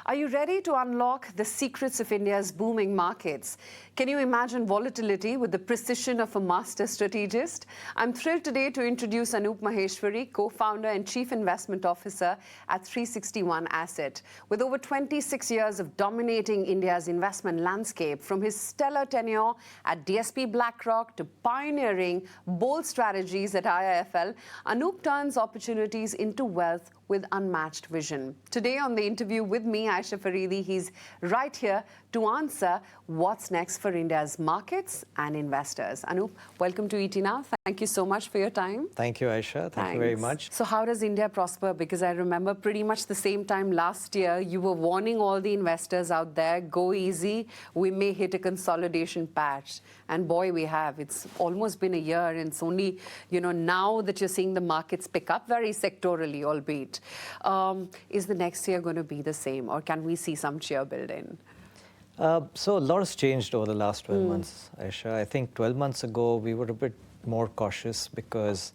Are you ready to unlock the secrets of India's booming markets? Can you imagine volatility with the precision of a master strategist? I'm thrilled today to introduce Anup Maheshwari, co-founder and chief investment officer at 360 ONE Asset. With over 26 years of dominating India's investment landscape, from his stellar tenure at DSP BlackRock to pioneering bold strategies at IIFL, Anup turns opportunities into wealth with unmatched vision. Today on the interview with me, Ayesha Faridi, he's right here to answer what's next for India's markets and investors. Anup, welcome to ET Now. Thank you so much for your time. Thank you, Ayesha. Thank you very much. So how does India prosper? Because I remember pretty much the same time last year, you were warning all the investors out there, go easy, we may hit a consolidation patch. And boy, we have. It's almost been a year, and it's only, now that you're seeing the markets pick up, very sectorally, albeit. Is the next year going to be the same, or can we see some cheer build in? So a lot has changed over the last 12 months, Ayesha. I think 12 months ago, we were a bit more cautious because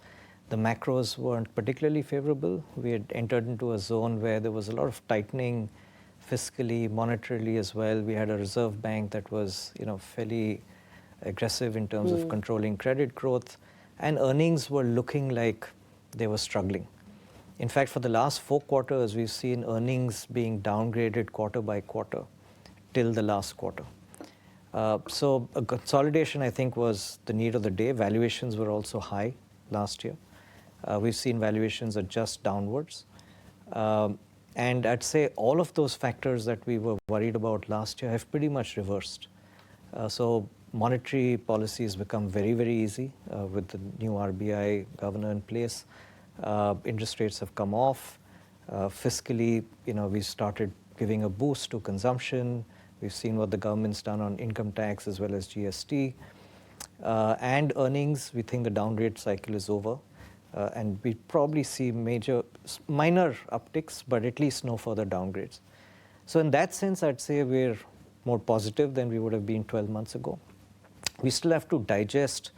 the macros weren't particularly favorable. We had entered into a zone where there was a lot of tightening fiscally, monetarily as well. We had a reserve bank that was, fairly aggressive in terms of controlling credit growth, and earnings were looking like they were struggling. In fact, for the last 4 quarters, we've seen earnings being downgraded quarter by quarter till the last quarter. So a consolidation, I think, was the need of the day. Valuations were also high last year. We've seen valuations adjust downwards. And I'd say all of those factors that we were worried about last year have pretty much reversed. So monetary policy has become very, very easy with the new RBI governor in place. Interest rates have come off. Fiscally, we started giving a boost to consumption. We've seen what the government's done on income tax as well as GST. And earnings, we think the downgrade cycle is over. And we probably see minor upticks, but at least no further downgrades. So in that sense, I'd say we're more positive than we would have been 12 months ago. We still have to digest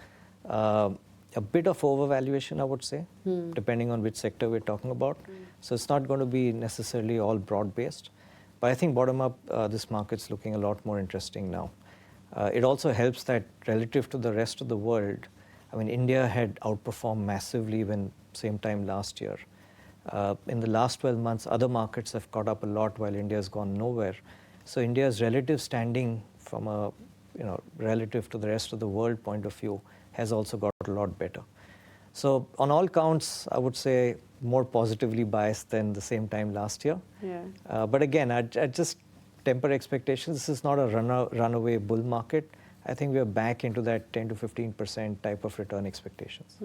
a bit of overvaluation, I would say, depending on which sector we're talking about. So it's not going to be necessarily all broad-based. But I think bottom-up, this market's looking a lot more interesting now. It also helps that relative to the rest of the world, India had outperformed massively when same time last year. In the last 12 months, other markets have caught up a lot while India's gone nowhere. So India's relative standing from a, relative to the rest of the world point of view has also got a lot better. So on all counts, I would say more positively biased than the same time last year. Yeah. But again, I'd just temper expectations. This is not a runaway bull market. I think we are back into that 10 to 15% type of return expectations.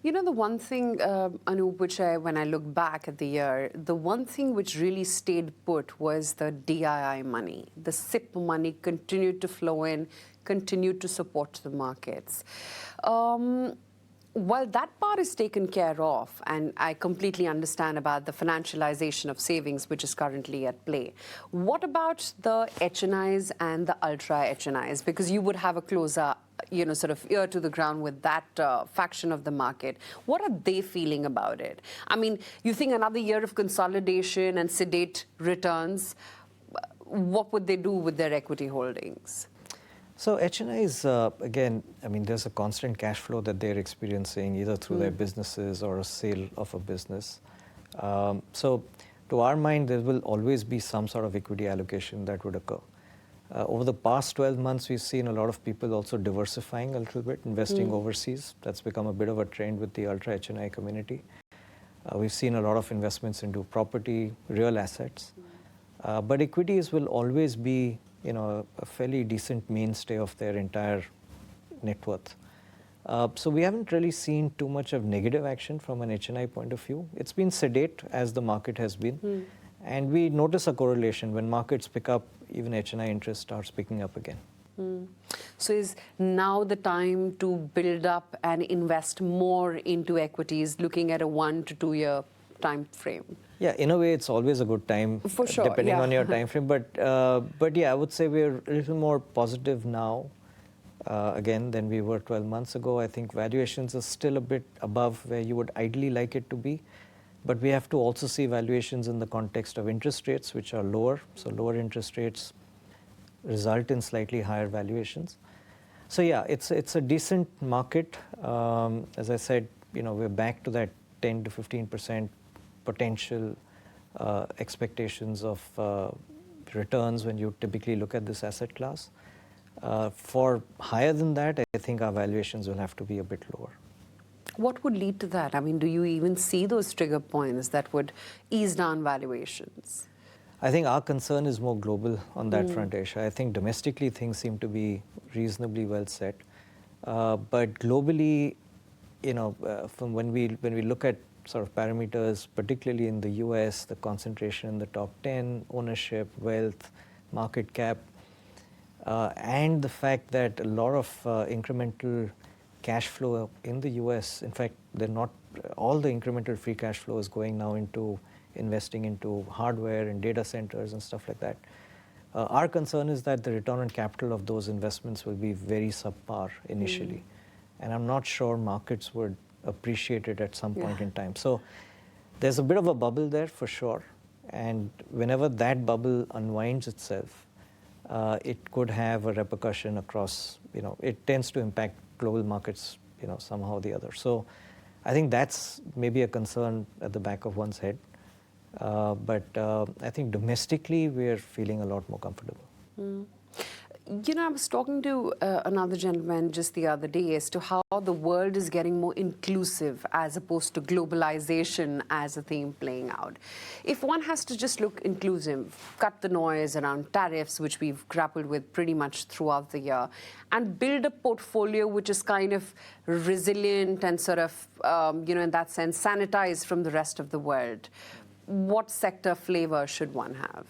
The one thing, Anup, when I look back at the year, the one thing which really stayed put was the DII money. The SIP money continued to flow in, continued to support the markets. While that part is taken care of, and I completely understand about the financialization of savings, which is currently at play, what about the HNIs and the ultra HNIs? Because you would have a closer, sort of ear to the ground with that faction of the market. What are they feeling about it? You think another year of consolidation and sedate returns, what would they do with their equity holdings? So HNIs, again, there's a constant cash flow that they're experiencing either through their businesses or a sale of a business. So to our mind, there will always be some sort of equity allocation that would occur. Over the past 12 months, we've seen a lot of people also diversifying a little bit, investing overseas. That's become a bit of a trend with the ultra HNI community. We've seen a lot of investments into property, real assets. But equities will always be a fairly decent mainstay of their entire net worth. So we haven't really seen too much of negative action from an HNI point of view. It's been sedate as the market has been. And we notice a correlation. When markets pick up, even HNI interest starts picking up again. So is now the time to build up and invest more into equities, looking at a 1 to 2 year time frame? Yeah, in a way, it's always a good time, for sure, depending on your time frame. But yeah, I would say we're a little more positive now, again, than we were 12 months ago. I think valuations are still a bit above where you would ideally like it to be. But we have to also see valuations in the context of interest rates, which are lower. So lower interest rates result in slightly higher valuations. So yeah, it's a decent market. As I said, we're back to that 10 to 15% potential expectations of returns when you typically look at this asset class. For higher than that, I think our valuations will have to be a bit lower. What would lead to that? I mean, do you even see those trigger points that would ease down valuations? I think our concern is more global on that front, Ayesha. I think domestically things seem to be reasonably well set. But globally, from when we look at sort of parameters, particularly in the US, the concentration in the top 10, ownership, wealth, market cap, and the fact that a lot of incremental cash flow in the US, in fact, they're not all the incremental free cash flow is going now into investing into hardware and data centers and stuff like that. Our concern is that the return on capital of those investments will be very subpar initially. And I'm not sure markets would appreciate it at some point in time. So there's a bit of a bubble there for sure. And whenever that bubble unwinds itself, it could have a repercussion across, it tends to impact global markets, somehow or the other. So I think that's maybe a concern at the back of one's head. But I think domestically, we're feeling a lot more comfortable. I was talking to another gentleman just the other day as to how the world is getting more inclusive as opposed to globalization as a theme playing out. If one has to just look inclusive, cut the noise around tariffs, which we've grappled with pretty much throughout the year, and build a portfolio which is kind of resilient and sort of, in that sense, sanitized from the rest of the world, what sector flavor should one have?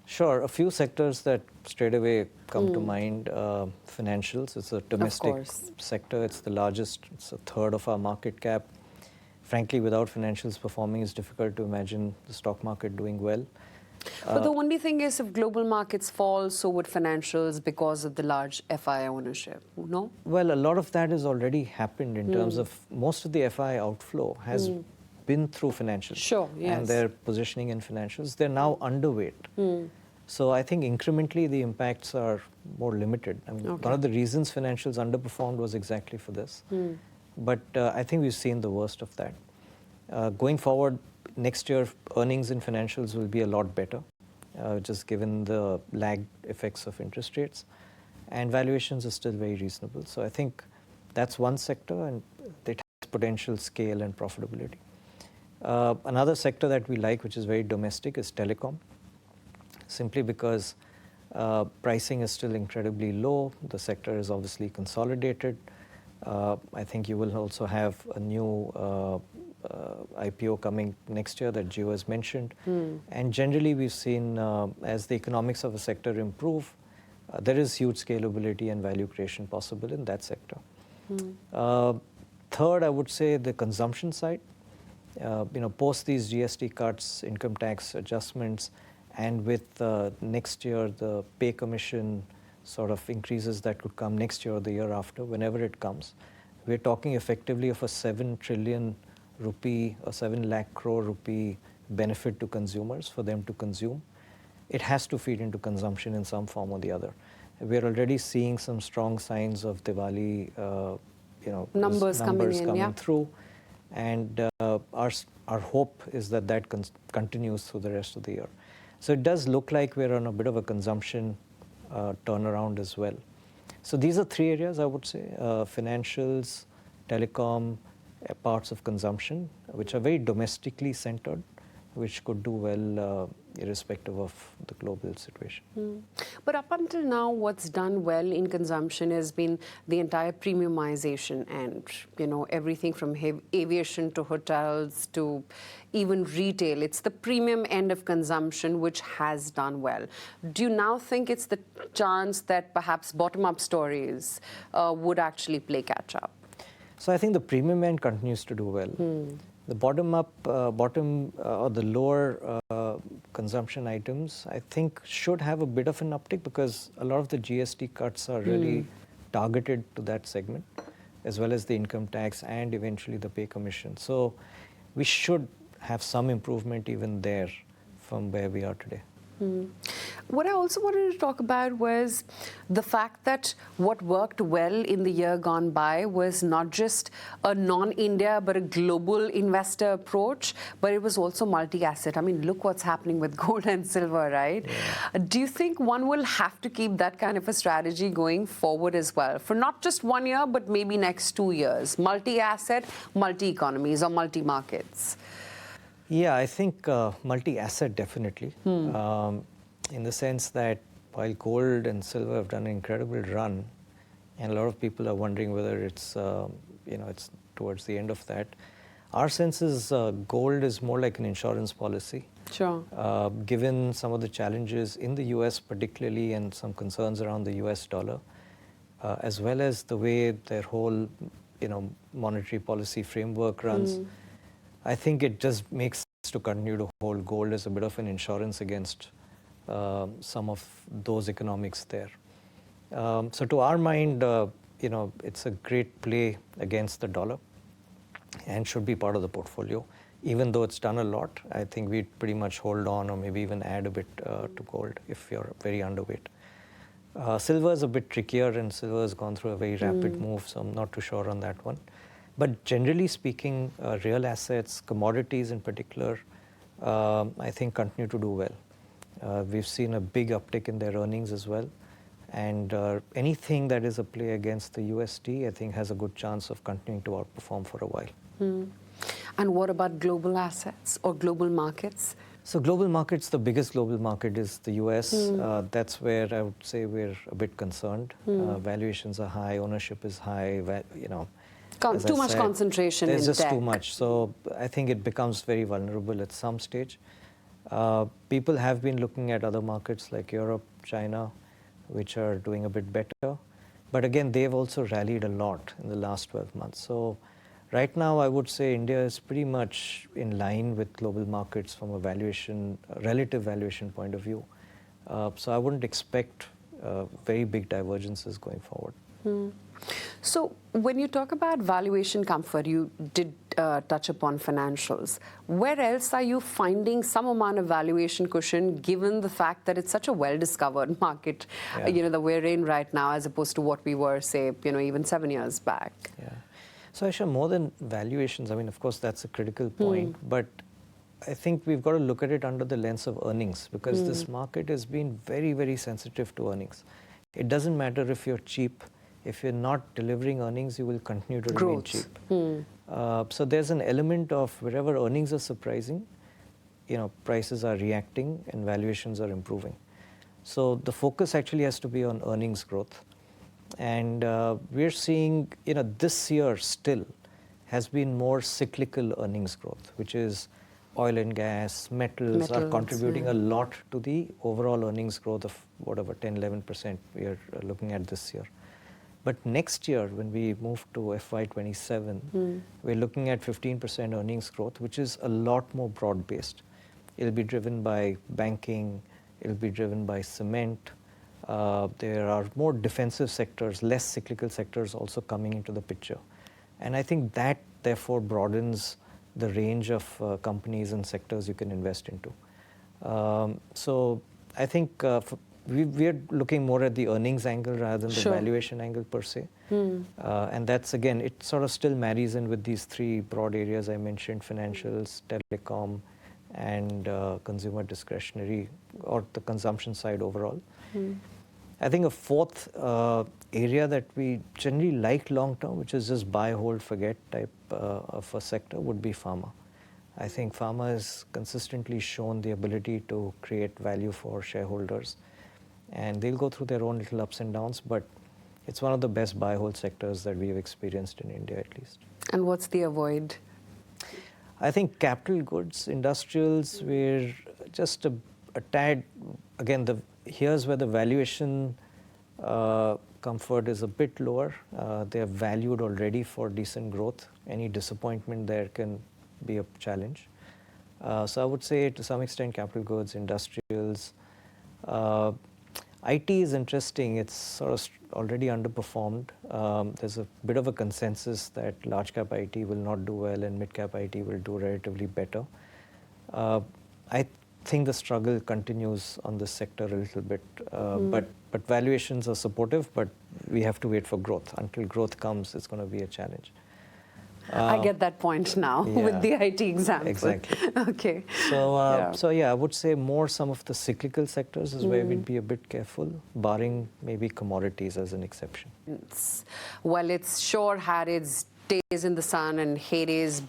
Sure. A few sectors that straight away come to mind, financials. It's a domestic sector. It's the largest. It's a third of our market cap. Frankly, without financials performing, it's difficult to imagine the stock market doing well. But the only thing is, if global markets fall, so would financials because of the large FI ownership, no? Well, a lot of that has already happened in terms of most of the FI outflow has been through financials. Sure, yes. And their positioning in financials. They're now underweight. So I think incrementally the impacts are more limited. I mean, one of the reasons financials underperformed was exactly for this. But I think we've seen the worst of that. Going forward, next year, earnings in financials will be a lot better, just given the lag effects of interest rates. And valuations are still very reasonable. So I think that's one sector, and it has potential scale and profitability. Another sector that we like, which is very domestic, is telecom. Simply because pricing is still incredibly low. The sector is obviously consolidated. I think you will also have a new IPO coming next year that Jio has mentioned. And generally, we've seen as the economics of the sector improve, there is huge scalability and value creation possible in that sector. Third, I would say the consumption side. Post these GST cuts, income tax adjustments, and with next year, the pay commission sort of increases that could come next year or the year after, whenever it comes. We're talking effectively of a 7 trillion rupee or 7 lakh crore rupee benefit to consumers for them to consume. It has to feed into consumption in some form or the other. We're already seeing some strong signs of Diwali, numbers coming through. And our hope is that that continues through the rest of the year. So it does look like we're on a bit of a consumption turnaround as well. So these are three areas, I would say, financials, telecom, parts of consumption, which are very domestically centered, which could do well irrespective of the global situation. But up until now, what's done well in consumption has been the entire premiumization and, everything from aviation to hotels to even retail. It's the premium end of consumption which has done well. Do you now think it's the chance that perhaps bottom-up stories would actually play catch-up? So I think the premium end continues to do well. The the lower consumption items, I think, should have a bit of an uptick because a lot of the GST cuts are really targeted to that segment, as well as the income tax and eventually the pay commission. So we should have some improvement even there from where we are today. What I also wanted to talk about was the fact that what worked well in the year gone by was not just a non-India but a global investor approach, but it was also multi-asset. I mean, look what's happening with gold and silver, right? Yeah. Do you think one will have to keep that kind of a strategy going forward as well, for not just 1 year, but maybe next 2 years? Multi-asset, multi-economies or multi-markets? Yeah, I think multi-asset definitely, in the sense that while gold and silver have done an incredible run, and a lot of people are wondering whether it's it's towards the end of that. Our sense is gold is more like an insurance policy. Sure. Given some of the challenges in the U.S. particularly, and some concerns around the U.S. dollar, as well as the way their whole monetary policy framework runs. I think it just makes sense to continue to hold gold as a bit of an insurance against some of those economics there. So to our mind, it's a great play against the dollar and should be part of the portfolio. Even though it's done a lot, I think we'd pretty much hold on or maybe even add a bit to gold if you're very underweight. Silver is a bit trickier, and silver has gone through a very rapid move, so I'm not too sure on that one. But generally speaking, real assets, commodities in particular, I think continue to do well. We've seen a big uptick in their earnings as well. And anything that is a play against the USD, I think has a good chance of continuing to outperform for a while. And what about global assets or global markets? So global markets, the biggest global market is the US. That's where I would say we're a bit concerned. Valuations are high, ownership is high, Too much concentration in tech. There's just too much. So I think it becomes very vulnerable at some stage. People have been looking at other markets like Europe, China, which are doing a bit better. But again, they've also rallied a lot in the last 12 months. So right now, I would say India is pretty much in line with global markets from a relative valuation point of view. So I wouldn't expect very big divergences going forward. So when you talk about valuation comfort, you did touch upon financials. Where else are you finding some amount of valuation cushion, given the fact that it's such a well-discovered market, that we're in right now, as opposed to what we were, say, even 7 years back? Yeah. So Ayesha, more than valuations, I mean, of course, that's a critical point. But I think we've got to look at it under the lens of earnings, because this market has been very, very sensitive to earnings. It doesn't matter if you're cheap. If you're not delivering earnings, you will continue to remain cheap. So there's an element of wherever earnings are surprising, prices are reacting and valuations are improving. So the focus actually has to be on earnings growth. And we're seeing, this year still has been more cyclical earnings growth, which is oil and gas, metals are contributing a lot to the overall earnings growth of whatever, 10, 11% we are looking at this year. But next year, when we move to FY27, we're looking at 15% earnings growth, which is a lot more broad-based. It'll be driven by banking, it'll be driven by cement. There are more defensive sectors, less cyclical sectors also coming into the picture. And I think that, therefore, broadens the range of companies and sectors you can invest into. So I think we're looking more at the earnings angle rather than the valuation angle per se. And that's, again, it sort of still marries in with these three broad areas I mentioned: financials, telecom, and consumer discretionary, or the consumption side overall. I think a fourth area that we generally like long term, which is just buy, hold, forget type of a sector, would be pharma. I think pharma has consistently shown the ability to create value for shareholders. And they'll go through their own little ups and downs, but it's one of the best buy hold sectors that we've experienced in India, at least. And what's the avoid? I think capital goods, industrials, we're just a tad, again, here's where the valuation comfort is a bit lower. They're valued already for decent growth. Any disappointment there can be a challenge. So I would say, to some extent, capital goods, industrials. IT is interesting. It's sort of already underperformed. There's a bit of a consensus that large cap IT will not do well and mid cap IT will do relatively better. I think the struggle continues on this sector a little bit, but valuations are supportive, but we have to wait for growth. Until growth comes, it's going to be a challenge. I get that point now with the IT example. Exactly. Okay. So I would say more some of the cyclical sectors is where we'd be a bit careful, barring maybe commodities as an exception. Well, it's sure had its days in the sun and heydays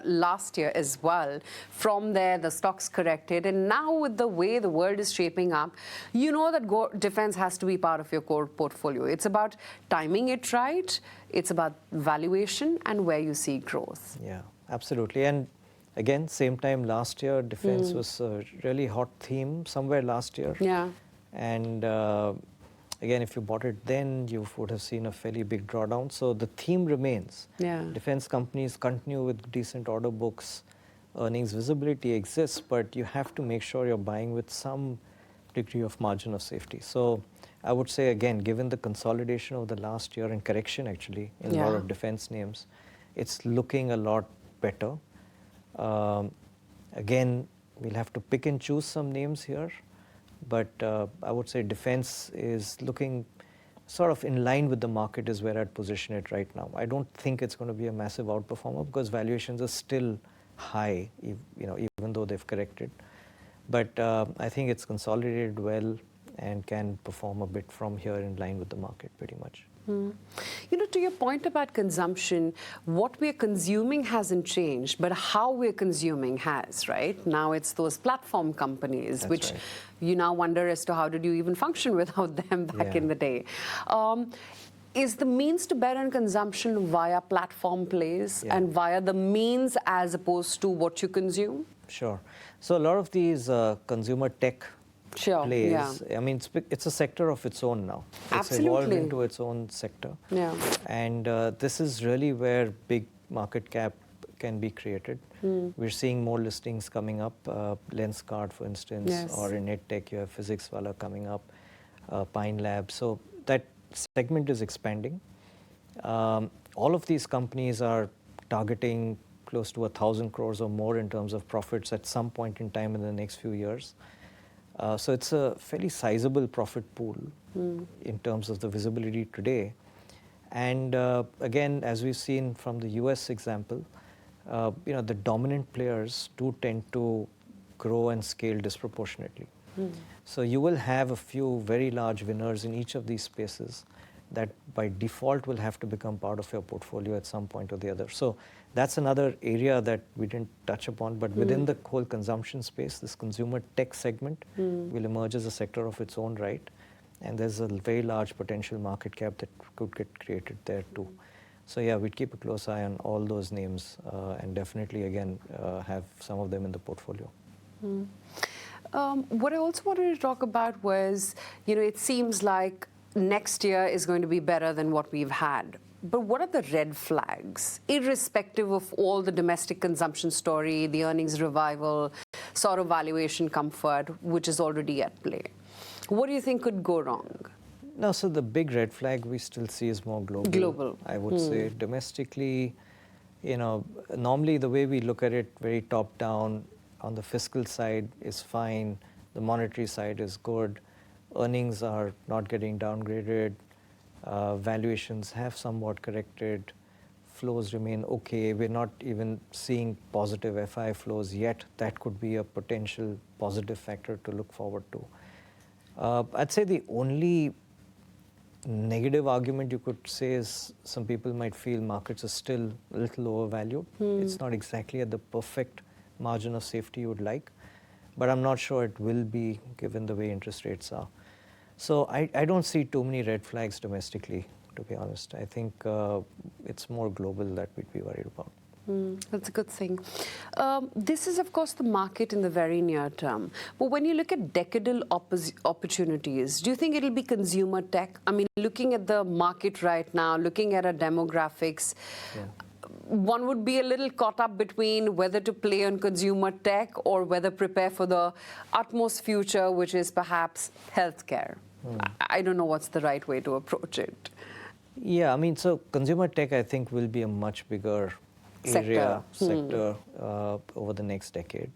last year as well. From there, the stocks corrected. And now with the way the world is shaping up, you know that defense has to be part of your core portfolio. It's about timing it right. It's about valuation and where you see growth. Yeah, absolutely. And again, same time last year, defense was a really hot theme somewhere last year. Yeah. And again, if you bought it then, you would have seen a fairly big drawdown. So the theme remains. Yeah. Defense companies continue with decent order books. Earnings visibility exists, but you have to make sure you're buying with some degree of margin of safety. So I would say, again, given the consolidation of the last year and correction actually in a lot of defense names, it's looking a lot better. Again, we'll have to pick and choose some names here. But I would say defense is looking sort of in line with the market is where I'd position it right now. I don't think it's going to be a massive outperformer because valuations are still high, even though they've corrected. But I think it's consolidated well and can perform a bit from here in line with the market pretty much. To your point about consumption, what we're consuming hasn't changed, but how we're consuming has, right? Now it's those platform companies, which you now wonder as to how did you even function without them back in the day. Is the means to better consumption via platform plays and via the means as opposed to what you consume? Sure. So a lot of these consumer tech plays. I mean, it's a sector of its own now. It's evolved into its own sector. Yeah. And this is really where big market cap can be created. We're seeing more listings coming up. Lenskart, for instance, or in EdTech, you have PhysicsWallah coming up, Pine Labs. So that segment is expanding. All of these companies are targeting close to 1,000 crores or more in terms of profits at some point in time in the next few years. So it's a fairly sizable profit pool in terms of the visibility today. And again, as we've seen from the US example, the dominant players do tend to grow and scale disproportionately. So you will have a few very large winners in each of these spaces that by default will have to become part of your portfolio at some point or the other. So that's another area that we didn't touch upon, but within the whole consumption space, this consumer tech segment will emerge as a sector of its own right. And there's a very large potential market cap that could get created there too. So yeah, we'd keep a close eye on all those names and definitely, again, have some of them in the portfolio. What I also wanted to talk about was, it seems like next year is going to be better than what we've had. But what are the red flags, irrespective of all the domestic consumption story, the earnings revival, sort of valuation comfort, which is already at play? What do you think could go wrong? No, so the big red flag we still see is more global. I would say domestically, normally the way we look at it, very top down, on the fiscal side is fine, the monetary side is good, earnings are not getting downgraded, valuations have somewhat corrected, flows remain okay. We're not even seeing positive FI flows yet. That could be a potential positive factor to look forward to. I'd say the only negative argument you could say is some people might feel markets are still a little overvalued. It's not exactly at the perfect margin of safety you would like, but I'm not sure it will be given the way interest rates are. So I don't see too many red flags domestically, to be honest. I think it's more global that we'd be worried about. That's a good thing. This is, of course, the market in the very near term. But when you look at decadal opportunities, do you think it'll be consumer tech? I mean, looking at the market right now, looking at our demographics, one would be a little caught up between whether to play on consumer tech or whether prepare for the utmost future, which is perhaps healthcare. I don't know what's the right way to approach it. Yeah, I mean, so consumer tech, I think, will be a much bigger sector over the next decade.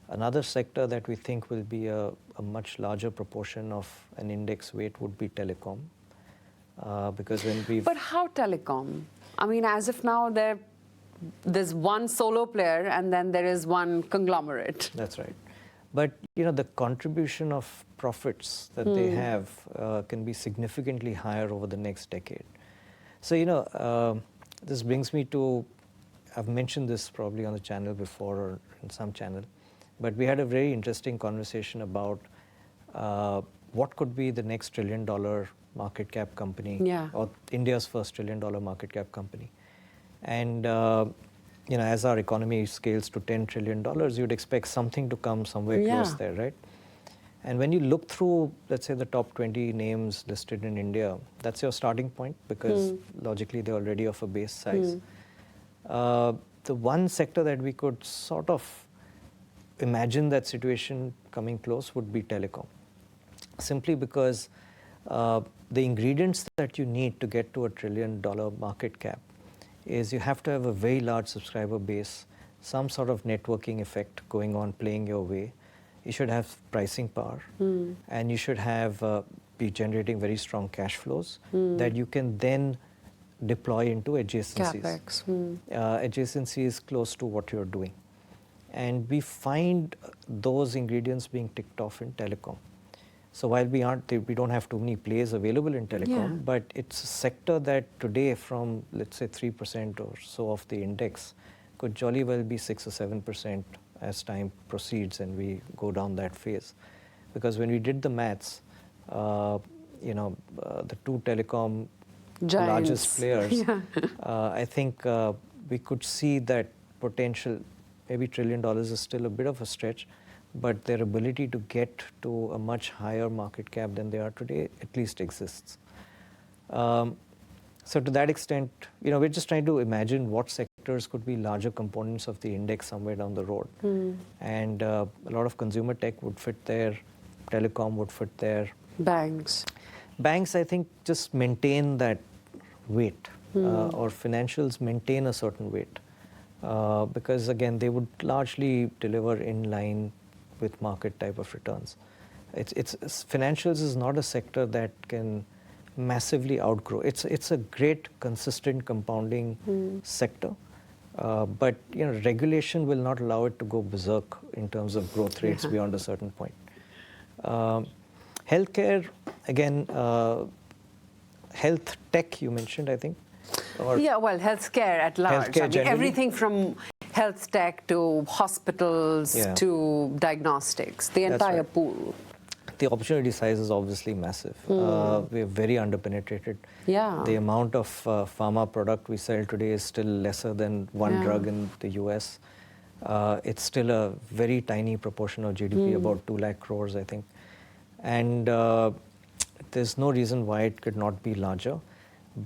Another sector that we think will be a much larger proportion of an index weight would be telecom. Because when we've... But how telecom? I mean, as if now there's one solo player and then there is one conglomerate. That's right. But, you know, the contribution of profits that they have can be significantly higher over the next decade. So, you know, this brings me to, I've mentioned this probably on the channel before or in some channel, but we had a very interesting conversation about what could be the next $1 trillion market cap company, or India's first $1 trillion market cap company. And, you know, as our economy scales to $10 trillion, you'd expect something to come somewhere close there, right? And when you look through, let's say, the top 20 names listed in India, that's your starting point because logically they're already of a base size. The one sector that we could sort of imagine that situation coming close would be telecom. Simply because the ingredients that you need to get to $1 trillion market cap is you have to have a very large subscriber base, some sort of networking effect going on, playing your way. You should have pricing power, and you should have be generating very strong cash flows that you can then deploy into adjacencies. CapEx. Adjacencies close to what you're doing. And we find those ingredients being ticked off in telecom. So while we don't have too many plays available in telecom, but it's a sector that today from, let's say, 3% or so of the index could jolly well be 6 or 7% as time proceeds and we go down that phase. Because when we did the maths, you know, the two telecom largest players, I think we could see that potential. Maybe $1 trillion is still a bit of a stretch, but their ability to get to a much higher market cap than they are today at least exists. So to that extent, you know, we're just trying to imagine what sectors could be larger components of the index somewhere down the road. And a lot of consumer tech would fit there, telecom would fit there. Banks, I think, just maintain that weight, or financials maintain a certain weight. Because again, they would largely deliver in line with market type of returns. It's financials is not a sector that can massively outgrow. It's a great consistent compounding sector, but you know, regulation will not allow it to go berserk in terms of growth rates beyond a certain point. Healthcare, again, health tech you mentioned, I think. Yeah, well, healthcare at large. Healthcare I mean, everything from health tech to hospitals to diagnostics, the entire pool. The opportunity size is obviously massive. We are very underpenetrated. The amount of pharma product we sell today is still lesser than one drug in the US. It's still a very tiny proportion of GDP, about 2 lakh crores, I think. And there's no reason why it could not be larger.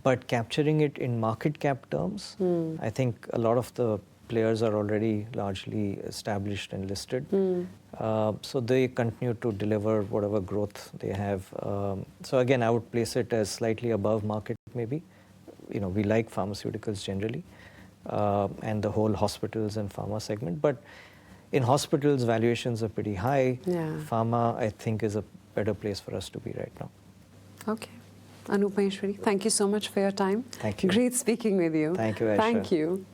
But capturing it in market cap terms, I think a lot of the players are already largely established and listed. So they continue to deliver whatever growth they have. So again, I would place it as slightly above market maybe. You know, we like pharmaceuticals generally, and the whole hospitals and pharma segment. But in hospitals, valuations are pretty high. Pharma, I think, is a better place for us to be right now. Okay. Anup Maheshwari, thank you so much for your time. Thank you. Great speaking with you. Thank you, Ayesha. Thank you.